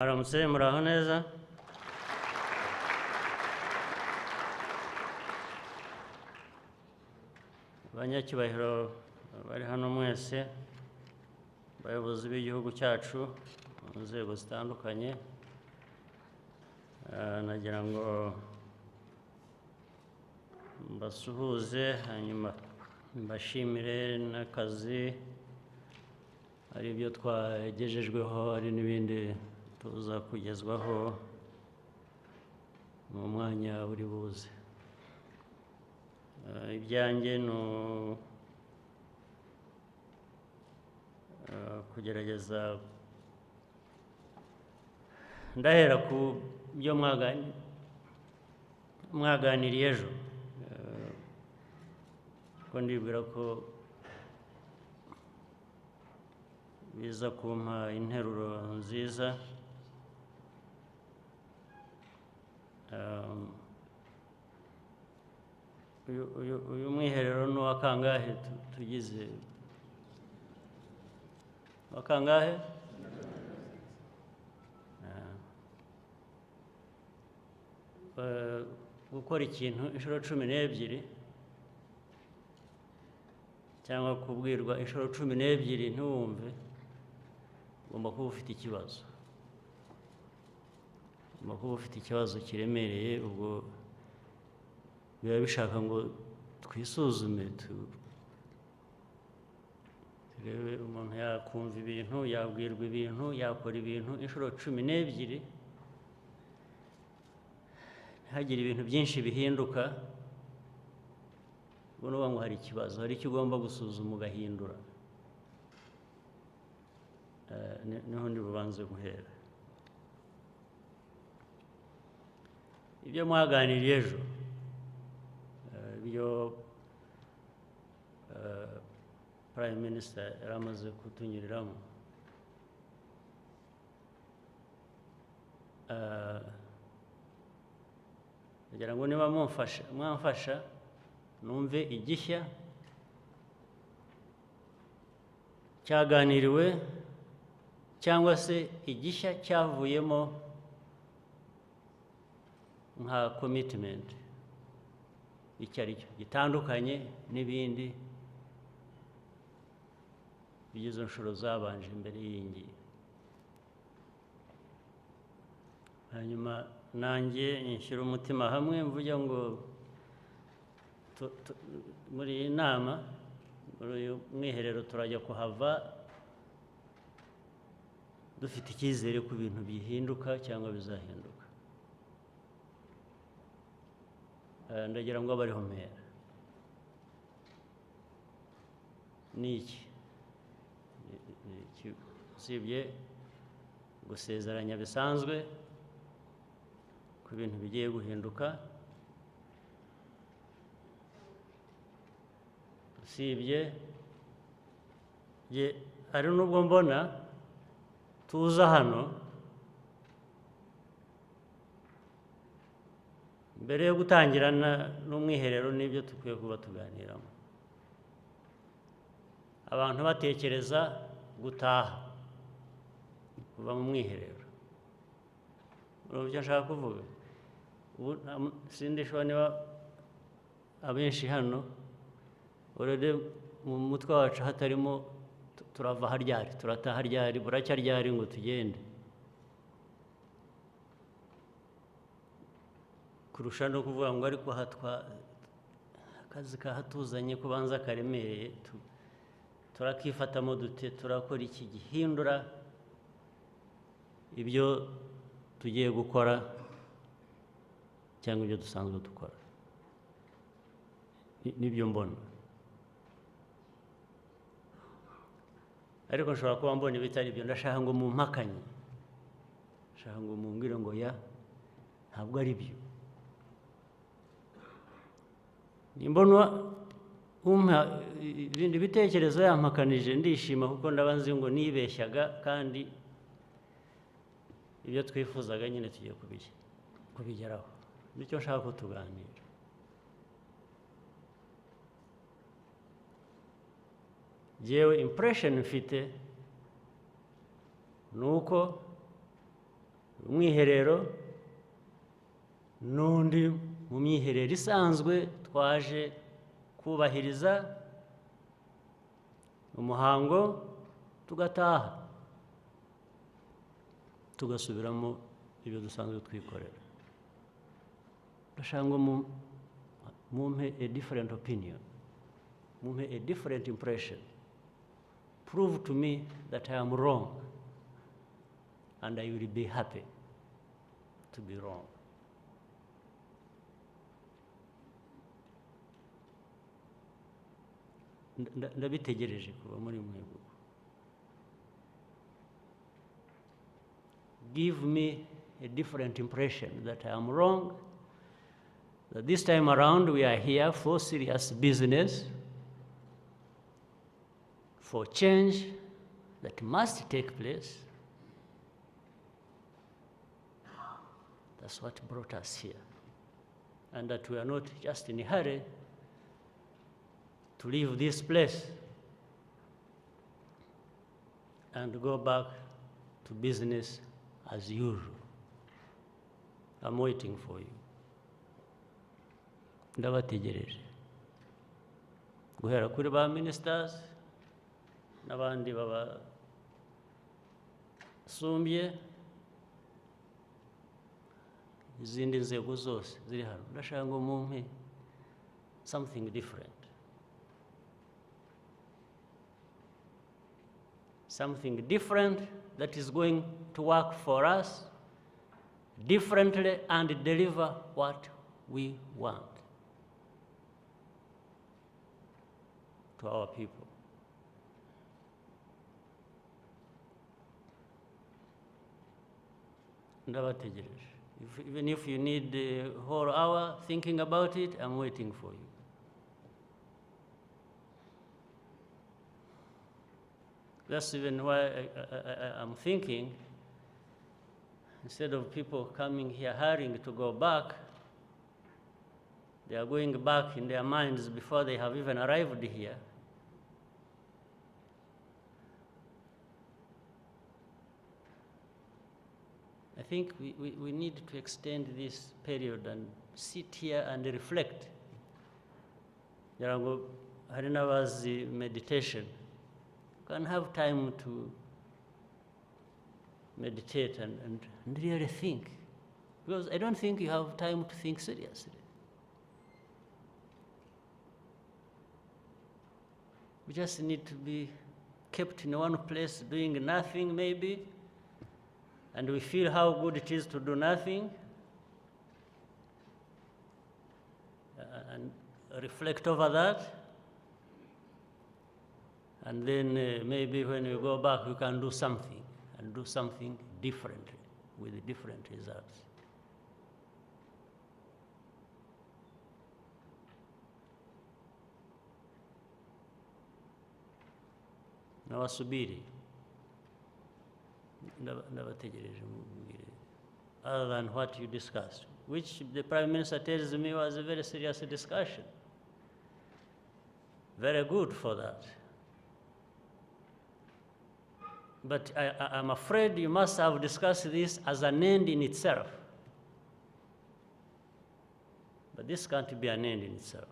Aramutse muraho neza. Abanyacyubahiro bari hano mwese, abayobozi b'igihugu cyacu mu nzego zitandukanye, nagira ngo mbasuhuze hanyuma mbashimire n'akazi, hari ibyo twagejejweho, hari n'ibindi tuza kugezwaho mu mwanya uri buze. Ibyanjye ni kugerageza ndahera ku byo mwaganiriye ejo, ko ndibwira ko biza kumpa interuro nziza. Uyu mwiherero ni uwa kangahe tugize? Wa kangahe? Gukora ikintu inshuro 12 cyangwa kubwirwa inshuro 12 ntiwumve, ugomba kuba ufite ikibazo. Ugomba kuba ufite ikibazo kiremereye, ubwo biba bishaka ngo twisuzume, turebe umuntu yakumva ibintu, yabwirwa ibintu, yakora ibintu inshuro 12, ntihagire ibintu byinshi bihinduka, ubwo nuba ngo hari ikibazo, hari icyo ugomba gusuzuma ugahindura. Niho ndi bubanze guhera. Ibyo mwaganiriye ejo, ibyo Prime Minister yari amaze kutunyuriramo, kugira ngo niba mwamfasha numve igishya cyaganiriwe cyangwa se igishya cyavuyemo nka commitment, icyo ari cyo gitandukanye n'ibindi by'izo nshuro zabanje imbere y'ingiyi. Hanyuma nanjye nshyira umutima hamwe, mvuga ngo muri iyi nama, muri uyu mwiherero turajya kuhava dufite icyizere ko ibintu bihinduka cyangwa bizahinduka. Ndagira ngo abariho mpera ni iki, usibye gusezeranya bisanzwe ko ibintu bigiye guhinduka, usibye ari n'ubwo mbona tuza hano mbere yo gutangirana n'umwiherero n'ibyo dukwiye kuba tuganiramo, abantu batekereza gutaha kuva mu mwiherero. Urumva icyo nshaka kuvuga? Ubu sindishobora niba abenshi hano urede mu mutwe wacu hatarimo turava haryari, turataha ryari, buracya ryari ngo tugende, kurusha no kuvuga ngo ariko akazi kahatuzanye kubanza karemereye, turakifatamo dute, turakora iki gihindura ibyo tugiye gukora cyangwa ibyo dusanzwe dukora. Nibyo mbona, ariko nshobora kuba mbona ibitari byo. Ndashaka ngo mumpakanye, ndashaka ngo mumbwire ngo ya ntabwo ari byo. Nimbona ibindi bitekerezo yampakanije, ndishima kuko ndaba nzi ngo nibeshyaga, kandi ibyo twifuzaga nyine tugiye kubigeraho. Nicyo nshaka ko tuganira. Jewe impression mfite ni uko umwiherero n'undi mu myiherero isanzwe twaje kubahiriza umuhango tugataha tugasubiramo ibyo dusanzwe twikorera. Ndashaka ngo mumpe a different opinion, mumpe a different impression. Prove to me that I am wrong, and I will be happy to be wrong. Ndabitegereje kuba muri mwebwe. Give me a different impression that I am wrong, that this time around we are here for serious business, for change that must take place. That's what brought us here. And that we are not just in a hurry to leave this place and go back to business as usual. I'm waiting for you. Ndabategereje. Guhera kuri ba ministers n'abandi babasumbye, izindi nzego zose ziri hano. Ndashaka ngo mumpe something different. Something different that is going to work for us differently and deliver what we want to our people. Ndabategereje. Even if you need a whole hour thinking about it, I'm waiting for you. That's even why I'm thinking, instead of people coming here hurrying to go back, they are going back in their minds before they have even arrived here. I think we need to extend this period and sit here and reflect. Hari n'abazi meditation. You can have time to meditate and really think. Because I don't think you have time to think seriously. We just need to be kept in one place doing nothing maybe, and we feel how good it is to do nothing, and reflect over that. And then maybe when we go back, we can do something, and do something differently, with different results. Nawasubiri. Ndabategereje mubwire. Other than what you discussed, which the Prime Minister tells me was a very serious discussion. Very good for that. But I'm afraid you must have discussed this as an end in itself. But this can't be an end in itself.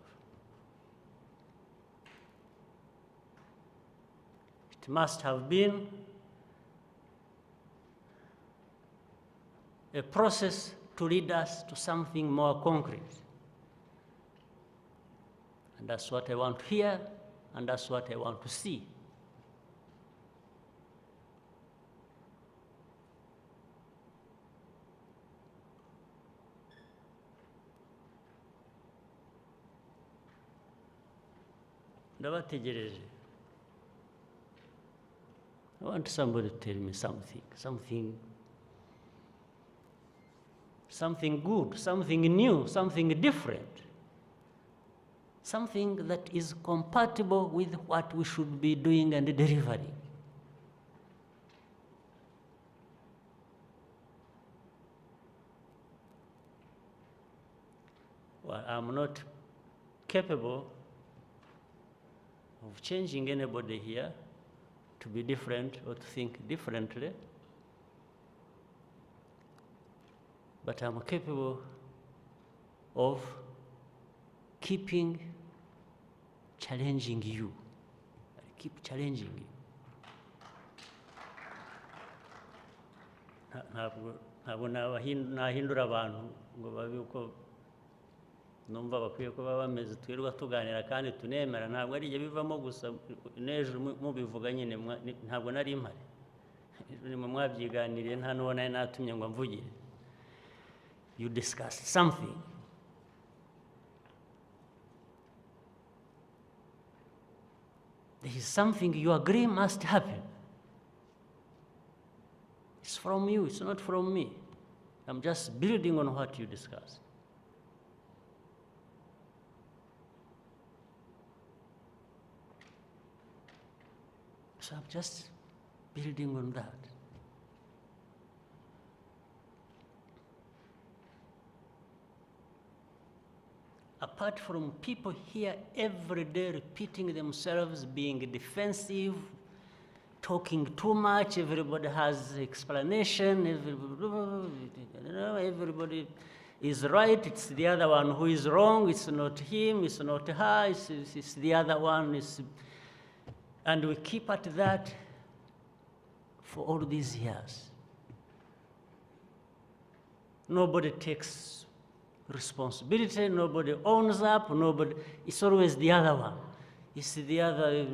It must have been a process to lead us to something more concrete. And that's what I want to hear, and that's what I want to see. Ndabategereje. I want somebody to tell me something good, something new, something different, something that is compatible with what we should be doing and delivering. Well, I'm not capable of changing anybody here to be different or to think differently. but I'm capable of keeping challenging you. I keep challenging you. Ntabwo nahindura abantu ngo babe uko numva bakwiye kuba bameze twirirwa tuganira kandi tunemera, ntabwo ari ibyo bivamo gusa n'ejo mubivuga nyine ntabwo nari impari, nimwe mwabyiganiriye nta n'uwo nari natumye ngo mvugire. You discussed something. There is something you agree must happen. It's from you, it's not from me. I'm just building on what you discussed. So I'm just building on that. Apart from people here every day repeating themselves, being defensive, talking too much, everybody has explanation, everybody is right, it's the other one who is wrong, it's not him, it's not her, it's the other one. And we keep at that for all these years. Nobody takes responsibility, nobody owns up, it's always the other one. It's the other,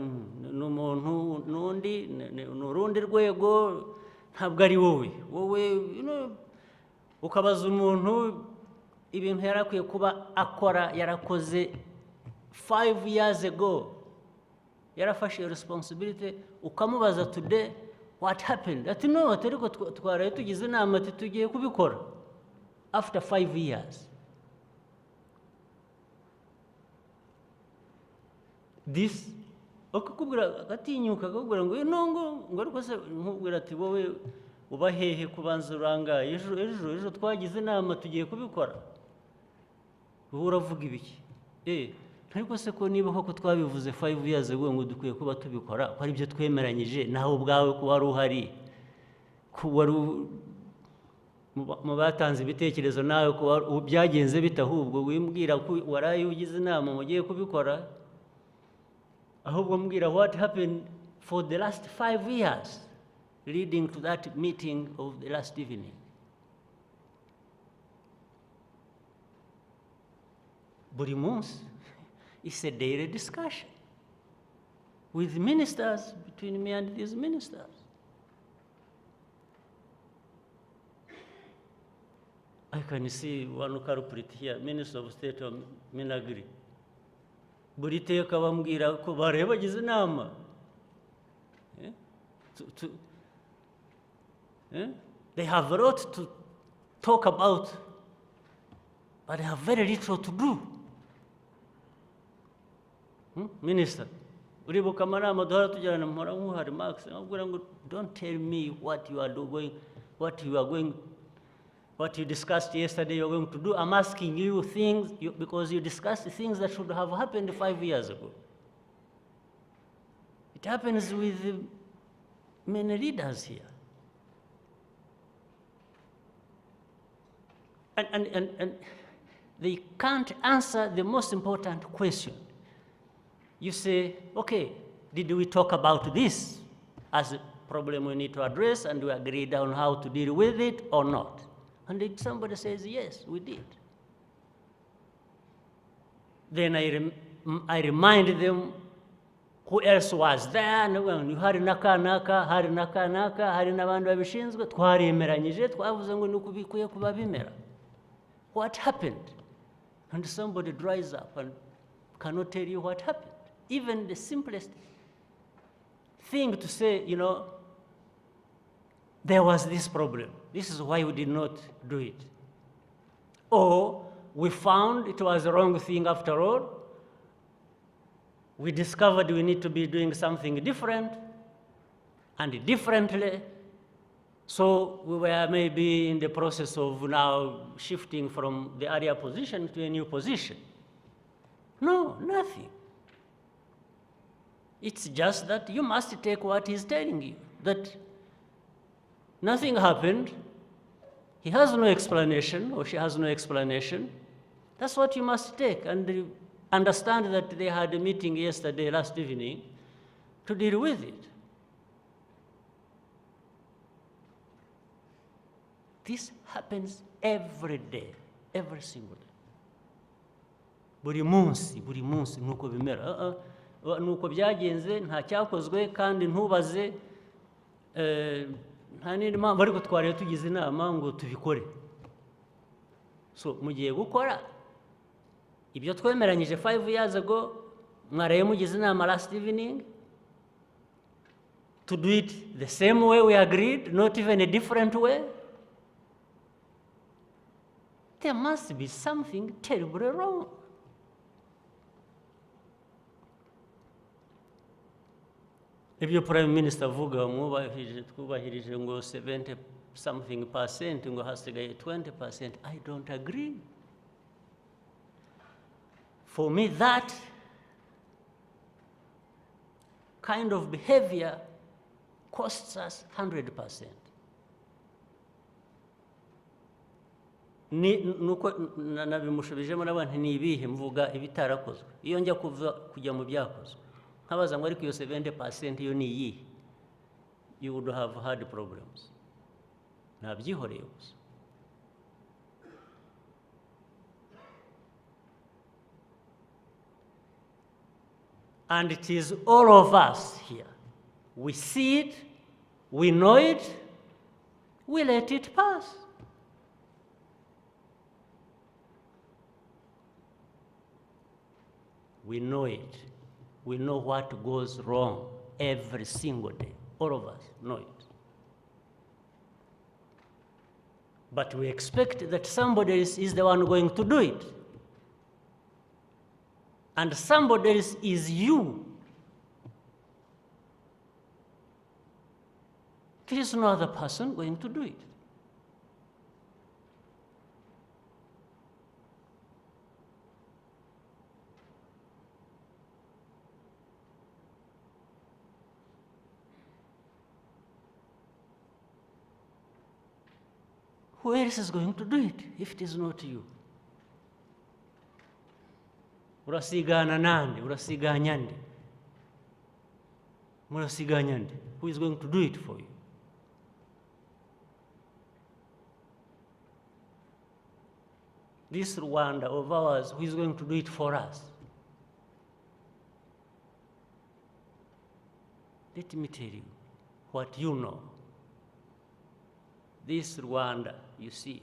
nundi rwego, ntabwo ari wowe. Wowe, ukabaza umuntu ibintu yarakwiye kuba akora yarakoze 5 years ago. Yarafashe responsibility, ukamubaza today, what happened? Ati no, atariko twaraye tugize inama ati tugiye kubikora. After 5 years. This, ukakubwira agatinyuka akakubwira ngo ngo ariko se nkubwira ati wowe uba hehe kubanza urangaye ejo twagize inama tugiye kubikora. Wowe uravuga ibiki? Ariko se ko niba koko twabivuze 5 years ago ngo dukwiye kuba tubikora, ko ari byo twemeranyije, naho ubwawe ko wari uhari, ko wari mu batanze ibitekerezo nawe ko byagenze bitahubwo wimbwira ko waraye ugize inama mugiye kubikora. Ahubwo mbwira what happened for the last 5 years leading to that meeting of the last evening. Buri munsi, it's a daily discussion with ministers, between me and these ministers. I can see one culprit here, Minister of State of Minagri. Buri teka bambwira ko bareba bagize inama. They have a lot to talk about, but they have very little to do. Minister, uribuka amanama duhora tujyana mpora nk'uhari Max, nkubwira ngo don't tell me what you are doing, what you discussed yesterday you're going to do. I'm asking you things because you discussed things that should have happened 5 years ago. It happens with many leaders here. And they can't answer the most important question. You say, okay, did we talk about this as a problem we need to address and we agreed on how to deal with it or not? And then somebody says, yes, we did. Then I remind them who else was there. Hari naka, hari n'abandi babishinzwe, twaremeranyije, twavuze ngo nuko bikwiye kuba bimera. What happened? And somebody dries up and cannot tell you what happened. Even the simplest thing to say, there was this problem. This is why we did not do it. Or we found it was the wrong thing after all. We discovered we need to be doing something different and differently. So we were maybe in the process of now shifting from the earlier position to a new position. No, nothing. It's just that you must take what he's telling you, that nothing happened, he has no explanation, or she has no explanation, that's what you must take, and understand that they had a meeting yesterday, last evening, to deal with it. This happens every day, every single day. Buri munsi nuko bimera. Nuko byagenze, nta cyakozwe, kandi ntubaze nta n'indi mpamvu ariko twari tugize inama ngo tubikore. So mugiye gukora ibyo twemeranyije 5 years ago, mwaraye mugize inama last evening, to do it the same way we agreed, not even a different way. There must be something terribly wrong. If your Prime Minister avuga twubahirije ngo 70% ngo hasigaye 20%, I don't agree. For me, that kind of behavior costs us 100%. Nuko nabimushubijemo n'abantu ni ibihe mvuga ibitarakozwe. Iyo njya kujya mu byakozwe, nkabaza ngo ariko iyo 70% yo ni iyihe, you would have had problems. Nabyihoreye gusa. And it is all of us here. We see it, we know it, we let it pass. We know it. We know what goes wrong every single day. All of us know it. But we expect that somebody else is the one going to do it. And somebody else is you. There is no other person going to do it. Who else is going to do it if it is not you? Urasigana nande, urasiganya nde. Murasiganya nde. Who is going to do it for you? This Rwanda of ours, who is going to do it for us? Let me tell you what you know. This Rwanda, you see,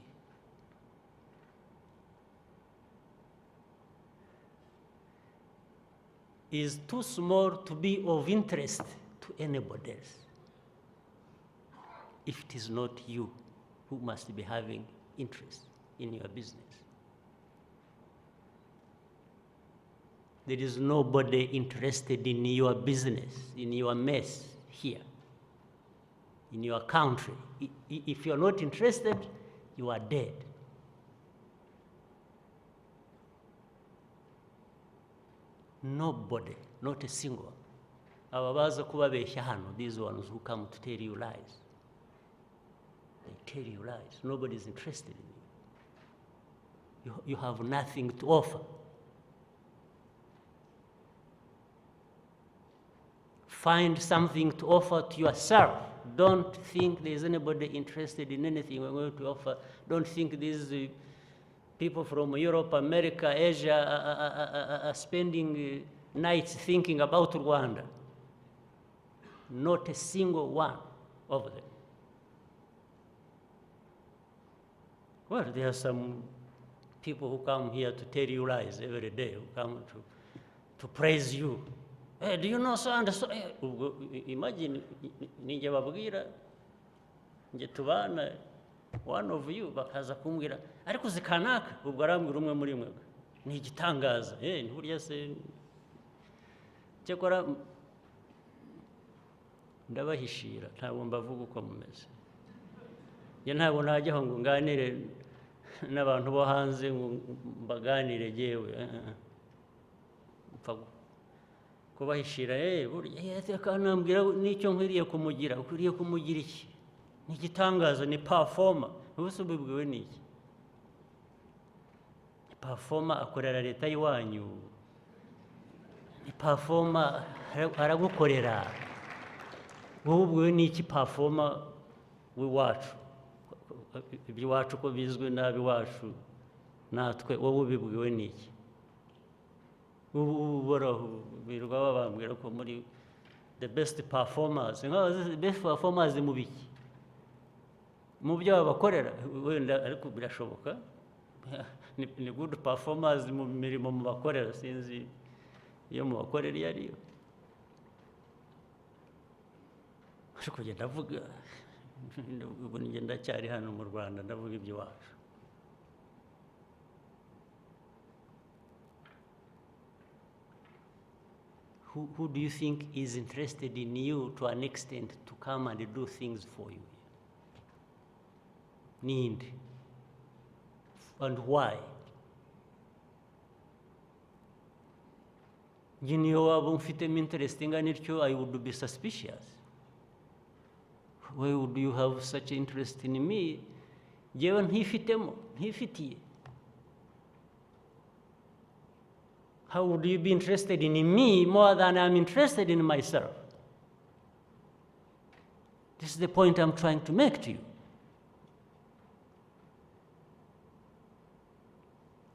is too small to be of interest to anybody else. If it is not you who must be having interest in your business. There is nobody interested in your business, in your mess here, in your country. If you're not interested, you are dead. Nobody, not a single. Ababaza kubabeshya hano, these ones who come to tell you lies. They tell you lies. Nobody is interested in you. You have nothing to offer. Find something to offer to yourself. Don't think there's anybody interested in anything we're going to offer. Don't think these people from Europe, America, Asia are spending nights thinking about Rwanda. Not a single one of them. Well, there are some people who come here to tell you lies every day, who come to praise you. Hey, do you know so and so? Imagine, ninjye babwira, nje tubana, one of you bakaza kumbwira, ariko zikanaka, ubwo arambwira umwe muri mwe. Ni igitangaza. Nturya se, cyakora ndabahishira, ntabwo mbavuga uko mumeze. Njye ntabwo najyaho ngo nganire n'abantu bo hanze ngo mbaganire jewe. Kubahishira burya akanambwira n'icyo nkwiriye kumugira, ukwiriye kumugira iki? Ni igitangaza, ni performer. ubuse ubibwiwe n'iki? Performer akorera leta y'iwanyu, performer aragukorera, wowe ubwiwe n'iki performer w'iwacu? Iby'iwacu ko bizwi n'ab'iwacu natwe, wowe ubibwiwe n'iki? Uhoraho birirwa babambwira ko muri the best performers, the best performers mu biki? Mu byo babakorera wenda, ariko birashoboka ni good performers mu mirimo mu bakorera, sinzi iyo mu bakorera iyo ariyo. Ariko njye ndavuga, ubu njye ndacyari hano mu Rwanda, ndavuga iby'iwacu. Who do you think is interested in you to an extent to come and do things for you? Need. And why? You know, waba mfitemo interest ingana ityo, I would be suspicious. Why would you have such interest in me? Jewe ntifitiye. How would you be interested in me more than I'm interested in myself? This is the point I'm trying to make to you.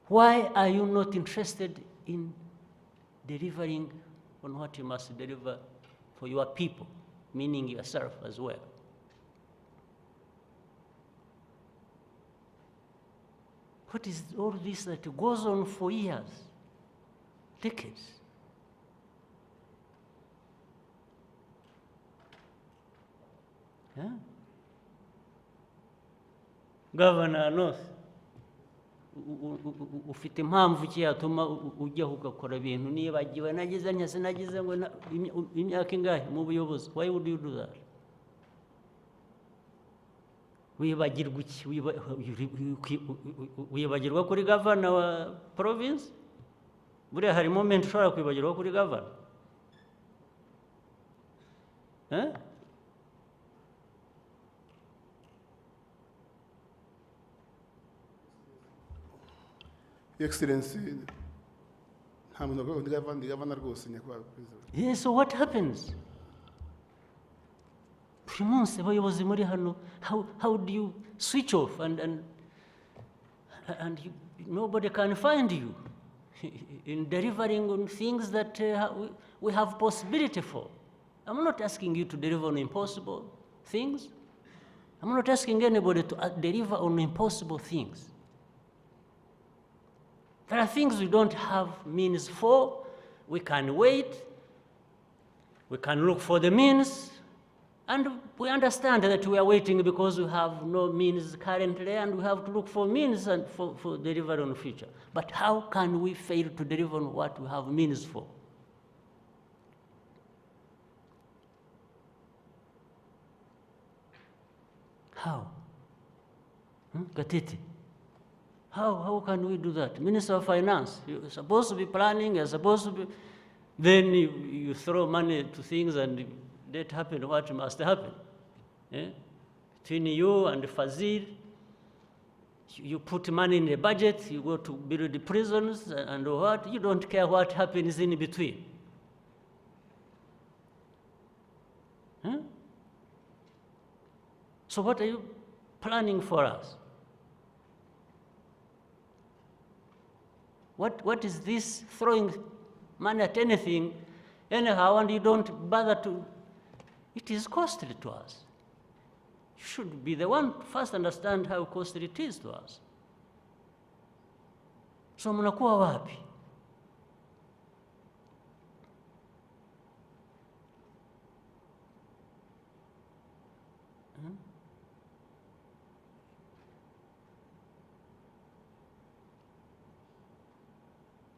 Why are you not interested in delivering on what you must deliver for your people, meaning yourself as well? What is all this that goes on for years, decades? Yeah? Governor North, ufite impamvu ki yatuma ujya ugakora ibintu nibagiwe nagize nyase nagize ngo imyaka ingahe mu buyobozi? Why would you do that? Wibagirwa iki? Wibagirwa kuri governor wa province? Buriya hari moment ushobora kwibagirwa kuri governor. Excellency, governor goes in. Yes, so what happens? How do you switch off and nobody can find you in delivering on things that we have possibility for? I'm not asking you to deliver on impossible things. I'm not asking anybody to deliver on impossible things. There are things we don't have means for. We can wait. We can look for the means. And we understand that we are waiting because we have no means currently, and we have to look for means and for delivery on the future. But how can we fail to deliver on what we have means for? How? Gatiti. How can we do that? Minister of Finance, you're supposed to be planning, you're supposed to be, then you throw money to things and let happen what must happen. Between you and Fazil, you put money in the budget, you go to build the prisons and what, you don't care what happens in between. So what are you planning for us? What is this throwing money at anything anyhow, and you don't bother to? It is costly to us. You should be the one to first understand how costly it is to us. So mnakuwa wapi?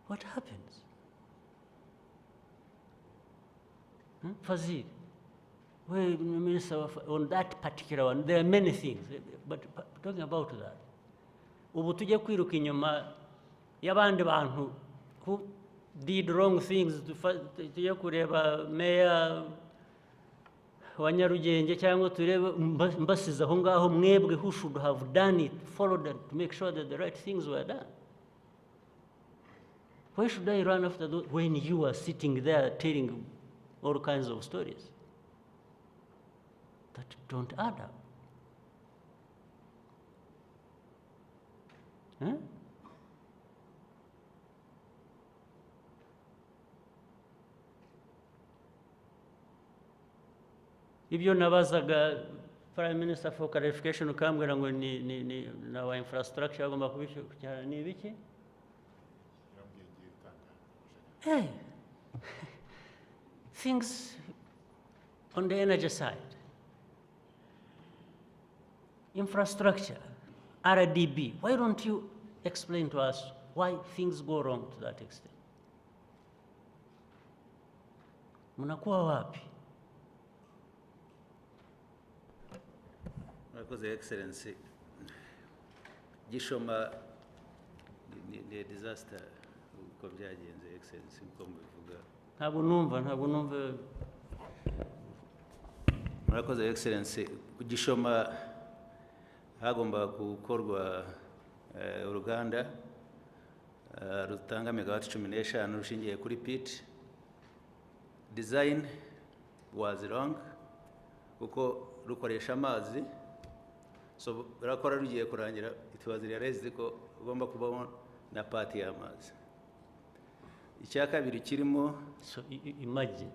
What happens? Fazil, well, Minister, on that particular one, there are many things, but talking about that, ubu tujye kwiruka inyuma y'abandi bantu who did wrong things, tujye kureba mayor wa Nyarugenge cyangwa turebe mbasize aho ngaho mwebwe who should have done it, followed it to make sure that the right things were done. Why should I run after those when you are sitting there telling all kinds of stories that don't add up? Huh? Ibyo nabazaga Prime Minister for clarification ukambwira ngo ni na infrastructure agomba kubishyira ni ibiki? Hey, things on the energy side, infrastructure, RDB. Why don't you explain to us why things go wrong to that extent? Mnakuwa wapi? Because the Excellency, Gishoma, the disaster, uko byagenze Excellency uko mubivuga. Ntabwo numva. Murakoze Excellency, Gishoma hagomba gukorwa uruganda rutanga megawati 15 rushingiye kuri pit. Design was wrong kuko rukoresha amazi, so rakora rugiye kurangira it was realized ko ugomba kubaho na party y'amazi. Icyakabiri kirimo, so imagine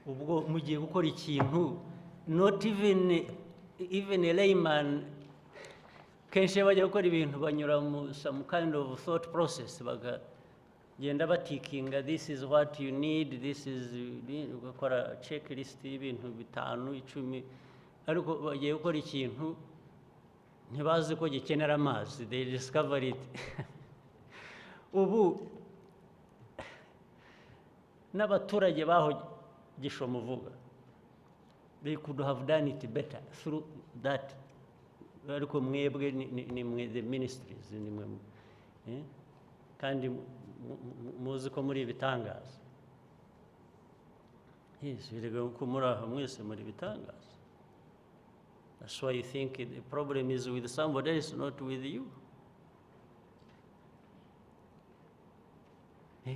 ubwo mugiye gukora ikintu not even a layman kenshi bajya gukora ibintu banyura mu some kind of thought process bagenda batikinga, this is what you need, this is gukora checklist y'ibintu 5 10, ariko bagiye gukora ikintu ntibazi ko gikenera amazi, they discover it. Ubu n'abaturage baho Gishoma uvuga, they could have done it better through that. Ariko mwebwe ni the ministries ni mwe kandi muzi ko muri bitangaza. Yes, birega ko muri aho mwese muri bitangaza. That's why you think the problem is with somebody else, not with you.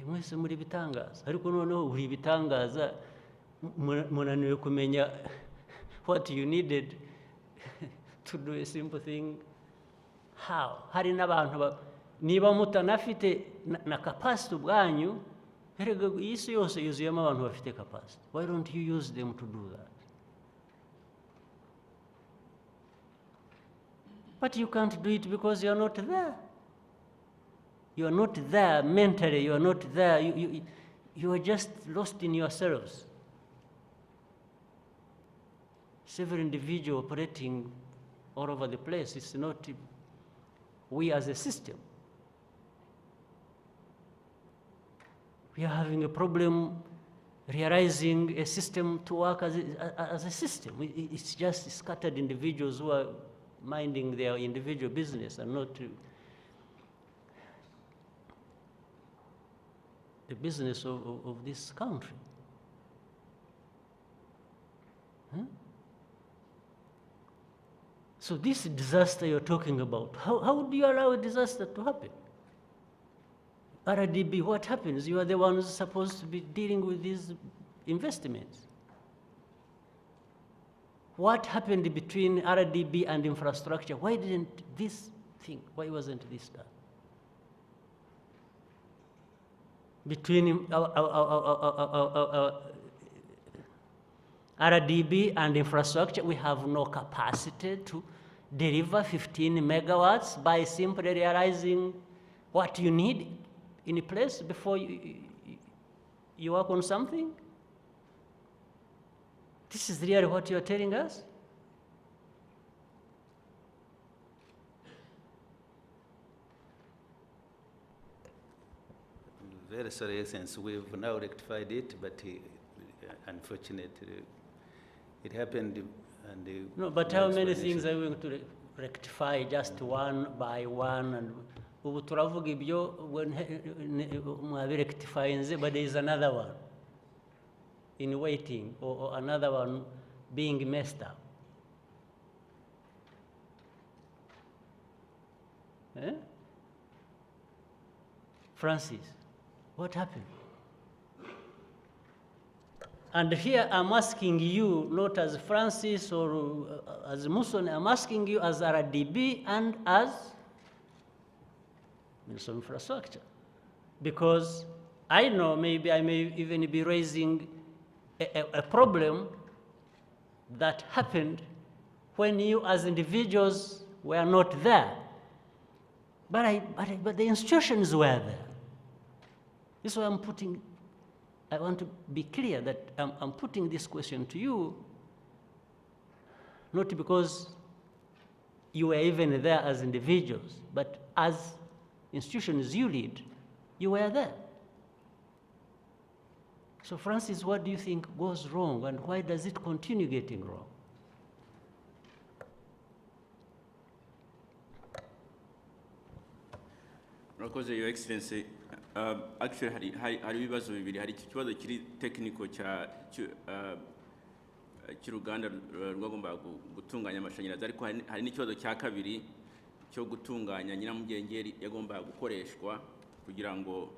Mwese muri bitangaza, ariko noneho uri bitangaza munaniwe kumenya what you needed to do a simple thing. How? Hari n'abantu niba mutanafite na capacity ubwanyu, erega isi yose yuzuyemo abantu bafite capacity. Why don't you use them to do that? But you can't do it because you are not there. You are not there mentally, you are not there. You are just lost in yourselves. Several individuals operating all over the place. It's not we as a system. We are having a problem realizing a system to work as a system. It's just scattered individuals who are minding their individual business and not the business of this country. Huh? So this disaster you're talking about, how do you allow a disaster to happen? RDB, what happens? You are the ones supposed to be dealing with these investments. What happened between RDB and infrastructure? Why didn't this thing, why wasn't this done? Between RDB and infrastructure, we have no capacity to deliver 15 megawatts by simply realizing what you need in a place before you work on something. This is really what you're telling us? Very sorry, Excellency, we've now rectified it, but unfortunately, it happened. No, but how many things are we going to rectify just one by one? And ubu turavuga ibyo mwabirectifyinze, but there is another one. in waiting, or another one being messed up. Eh? Francis, what happened? And here I'm asking you, not as Francis or as Musoni, I'm asking you as RDB and as Minister of Infrastructure. Because I know maybe I may even be raising a problem that happened when you as individuals were not there. But the institutions were there. This is why I want to be clear that I'm putting this question to you, not because you were even there as individuals, but as institutions you lead, you were there. So Francis, what do you think goes wrong, and why does it continue getting wrong? Murakoze, Your Excellency. Actually, hari ibibazo bibiri. Hari ikibazo kiri technical cy'uruganda rwagomba gutunganya amashanyarazi, ariko hari n'ikibazo cya kabiri cyo gutunganya nyiramugengeri yagomba gukoreshwa kugira ngo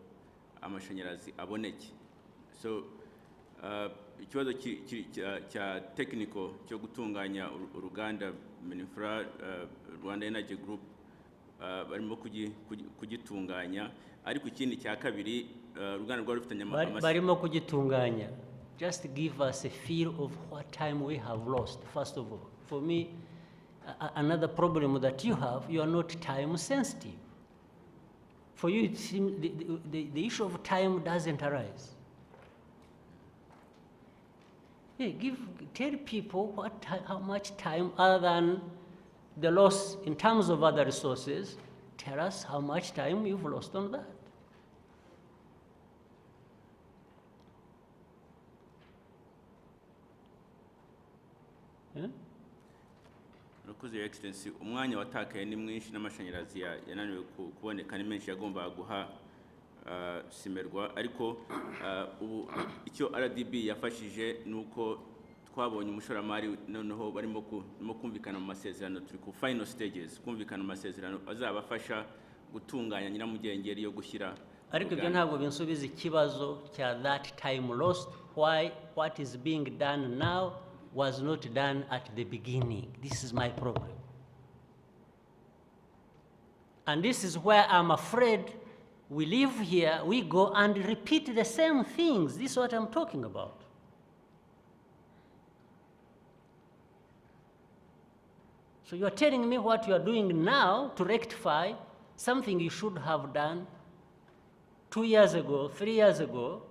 amashanyarazi aboneke. So ikibazo cya technical cyo gutunganya uruganda Minifra Rwanda Energy Group barimo kugitunganya, ariko ikindi cya kabiri uruganda rwa rufitanye barimo kugitunganya. Just give us a feel of what time we have lost, first of all. For me, another problem that you have, you are not time sensitive. For you, it seems the issue of time doesn't arise. Yeah, tell people how much time, other than the loss in terms of other resources, tell us how much time you've lost on that. Yeah? Murakoze, Your Excellency. Umwanya watakaye ni mwinshi n'amashanyarazi yananiwe kuboneka ni menshi, yagomba guha simerwa, ariko ubu icyo RDB yafashije nuko twabonye umushoramari noneho barimo kumvikana mu masezerano, turi ku final stages kumvikana mu masezerano azabafasha gutunganya nyiramugengeri yo gushyira. Ariko ibyo ntabwo binsubiza ikibazo cya that time lost, why what is being done now was not done at the beginning. This is my problem. And this is where I'm afraid we live here, we go and repeat the same things. This is what I'm talking about. So you are telling me what you are doing now to rectify something you should have done 2 years ago, 3 years ago,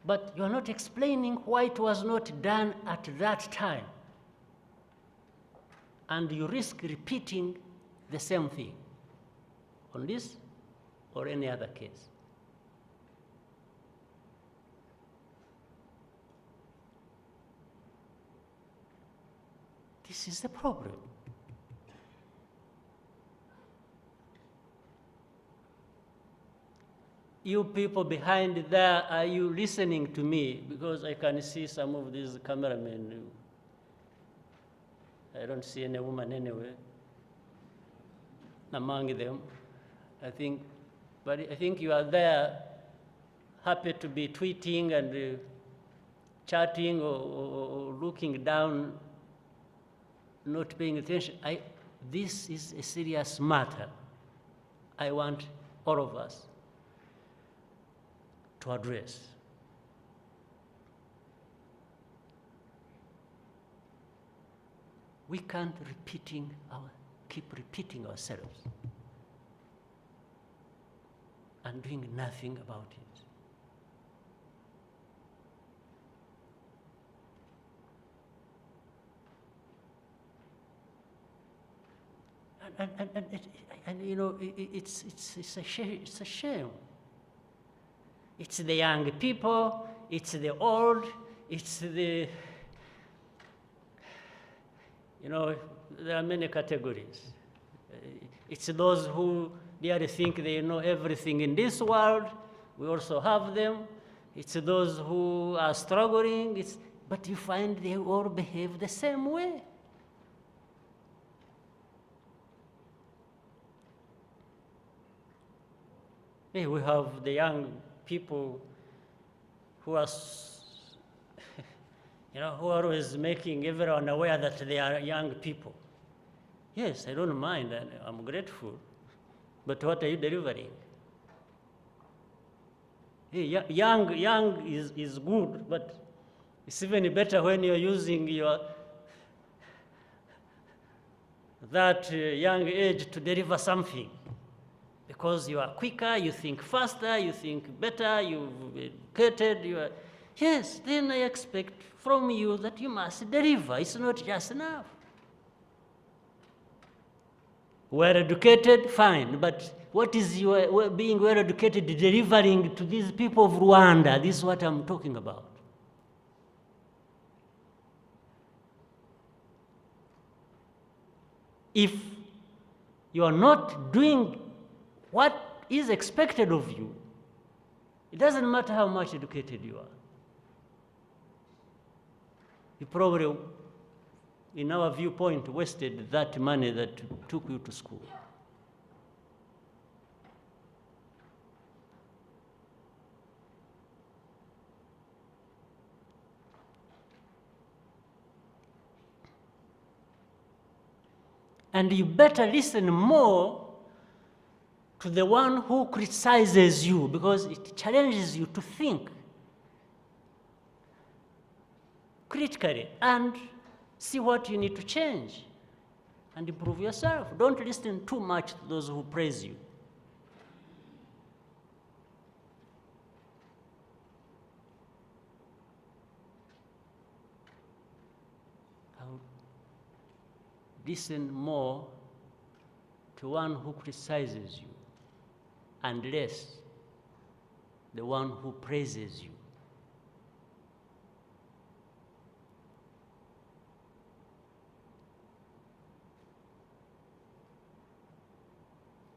but you are not explaining why it was not done at that time. And you risk repeating the same thing on this or any other case. This is the problem. You people behind there, are you listening to me? Because I can see some of these cameramen. I don't see any woman anywhere among them. But I think you are there, happy to be tweeting and chatting or looking down, not paying attention. This is a serious matter. I want all of us to address. We can't keep repeating ourselves and doing nothing about it. And you know, it's a shame. It's the young people, it's the old, it's the, you know, there are many categories. It's those who really think they know everything in this world. We also have them. it's those who are struggling, but you find they all behave the same way. Hey, we have the young people who are, who are always making everyone aware that they are young people. Yes, I don't mind, and I'm grateful, but what are you delivering? Hey, young is good, but it's even better when you're using that young age to deliver something. Because you are quicker, you think faster, you think better, you've educated, yes, then I expect from you that you must deliver. It's not just enough. Well-educated, fine, but what is your being well-educated delivering to these people of Rwanda? This is what I'm talking about. If you are not doing what is expected of you, it doesn't matter how much educated you are. You probably, in our viewpoint, wasted that money that took you to school. And you better listen more to the one who criticizes you, because it challenges you to think critically and see what you need to change and improve yourself. Don't listen too much to those who praise you. Listen more to one who criticizes you and less the one who praises you.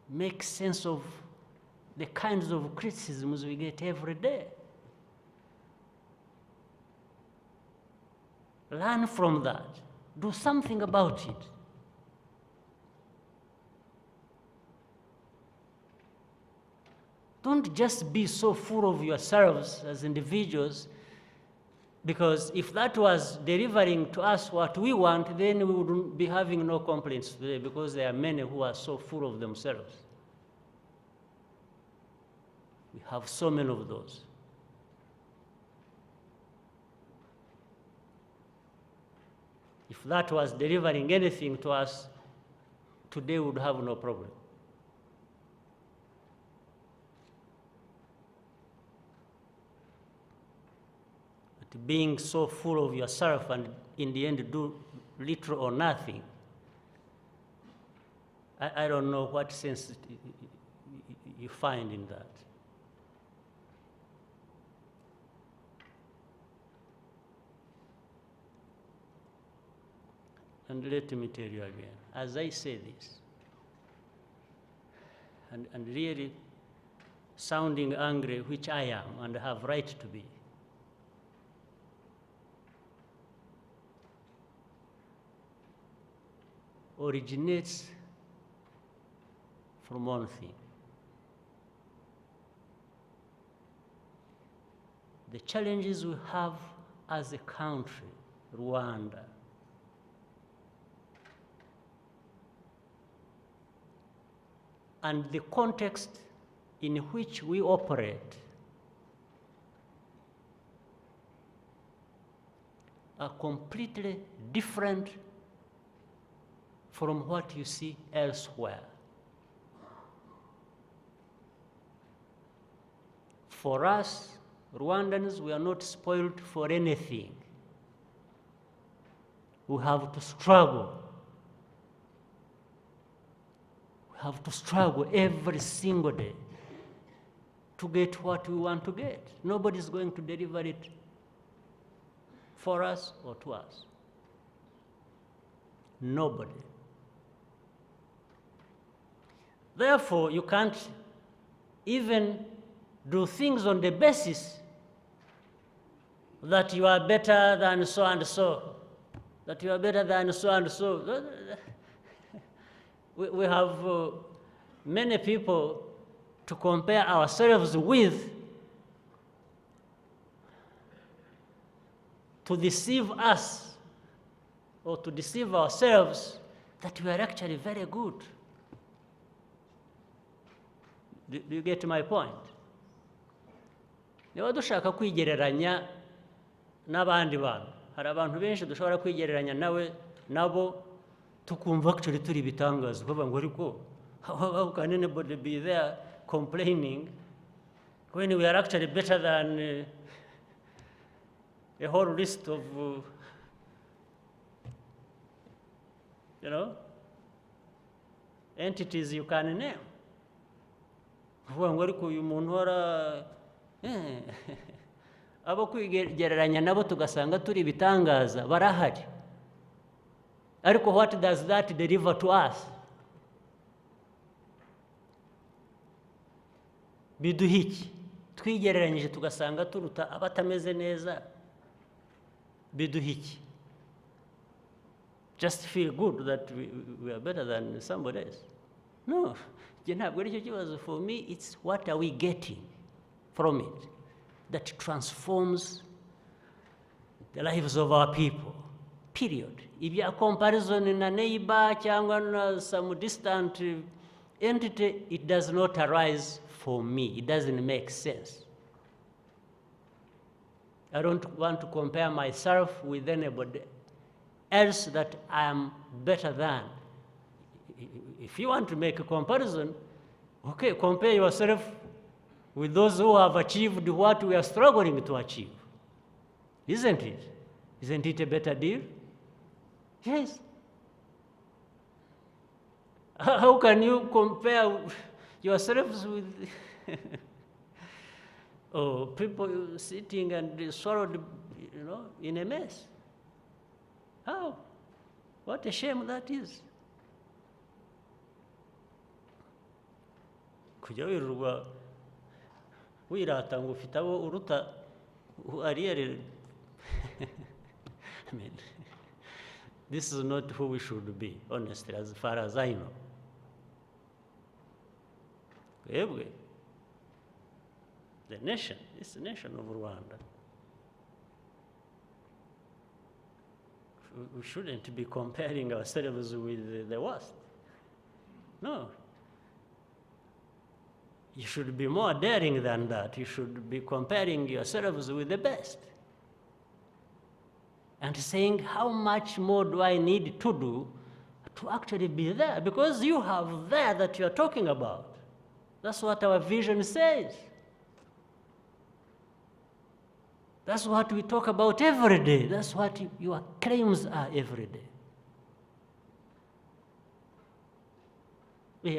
Make sense of the kinds of criticisms we get every day. Learn from that. Do something about it. Don't just be so full of yourselves as individuals, because if that was delivering to us what we want, then we wouldn't be having no complaints today, because there are many who are so full of themselves. We have so many of those. If that was delivering anything to us, today we would have no problem. But being so full of yourself and in the end do little or nothing, I don't know what sense you find in that. And let me tell you again, as I say this, and really sounding angry, which I am and have right to be, originates from one thing. The challenges we have as a country, Rwanda, and the context in which we operate are completely different from what you see elsewhere. For us, Rwandans, we are not spoiled for anything. We have to struggle. We have to struggle every single day to get what we want to get. Nobody's going to deliver it for us or to us. Nobody. Therefore, you can't even do things on the basis that you are better than so and so, that you are better than so and so. We have many people to compare ourselves with, to deceive us or to deceive ourselves that we are actually very good. Do you get my point? Niba dushaka kwigereranya n'abandi bantu, hari abantu benshi dushobora kwigereranya nabo tukumva actually turi bitangaza, kuvuga ngo ariko how can anybody be there complaining when we are actually better than a whole list of entities you can name. Kuvuga ngo ariko uyu muntu uhora abo kwigereranya nabo tugasanga turi bitangaza barahari, ariko what does that deliver to us? Biduha iki? Twigereranyije tugasanga turuta abatameze neza, biduha iki? Just feel good that we are better than somebody else? No. For me, it's what are we getting from it that transforms the lives of our people, period. If you are comparison in a neighbor or some distant entity, it does not arise for me. It doesn't make sense. I don't want to compare myself with anybody else that I am better than. If you want to make a comparison, okay, compare yourself with those who have achieved what we are struggling to achieve. Isn't it? Isn't it a better deal? Yes. How can you compare yourselves with people sitting and swallowed, in a mess? How? What a shame that is. Kujya wirirwa wirata ngo ufite abo uruta ariyeri. I mean, this is not who we should be, honestly, as far as I know. The nation, it's the nation of Rwanda. We shouldn't be comparing ourselves with the worst. No. You should be more daring than that. You should be comparing yourselves with the best. And saying, how much more do I need to do to actually be there? Because you have there that you're talking about. That's what our vision says. That's what we talk about every day. That's what your claims are every day.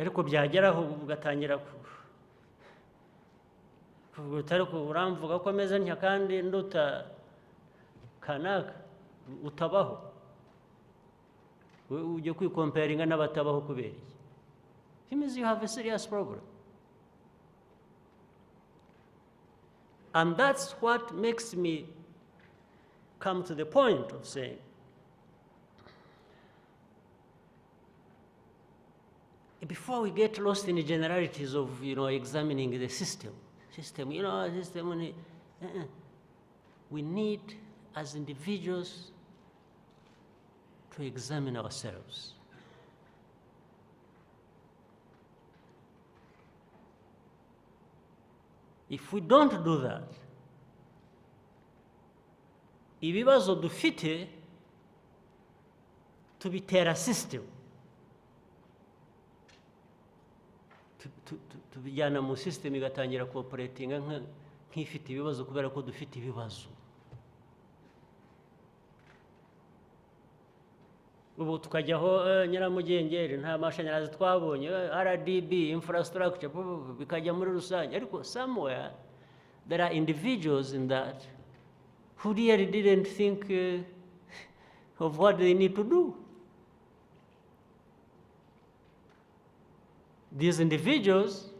Ariko byageraho ugatangira uramvuga ko ameze ntya kandi nduta kanaka utabaho. Ujye kwikomparinga n'abatabaho kubera iki? It means you have a serious problem. And that's what makes me come to the point of saying, before we get lost in the generalities of, examining the system, we need, as individuals, to examine ourselves. If we don't do that, ibibazo dufite tubitera system, tubijyana mu system igatangira cooperatinga nk'ifite ibibazo kubera ko dufite ibibazo. Ubu tukajyaho nyiramugengeri nta mashanyarazi twabonye, RDB, infrastructure, bikajya muri rusange. Ariko somewhere there are individuals in that who really didn't think of what they need to do. These individuals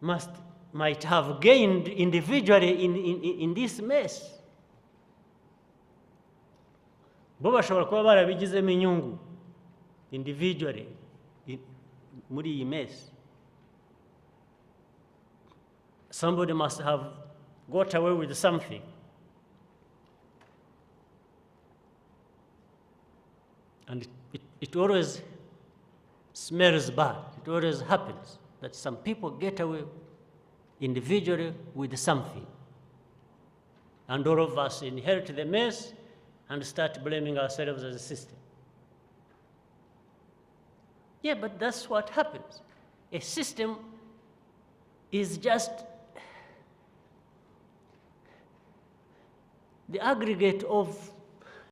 must might have gained individually in this mess. Bo bashobora kuba barabigizemo inyungu individually muri iyi mess. Somebody must have got away with something. And it always smells bad. It always happens that some people get away individually with something. And all of us inherit the mess and start blaming ourselves as a system. Yeah, but that's what happens. A system is just the aggregate of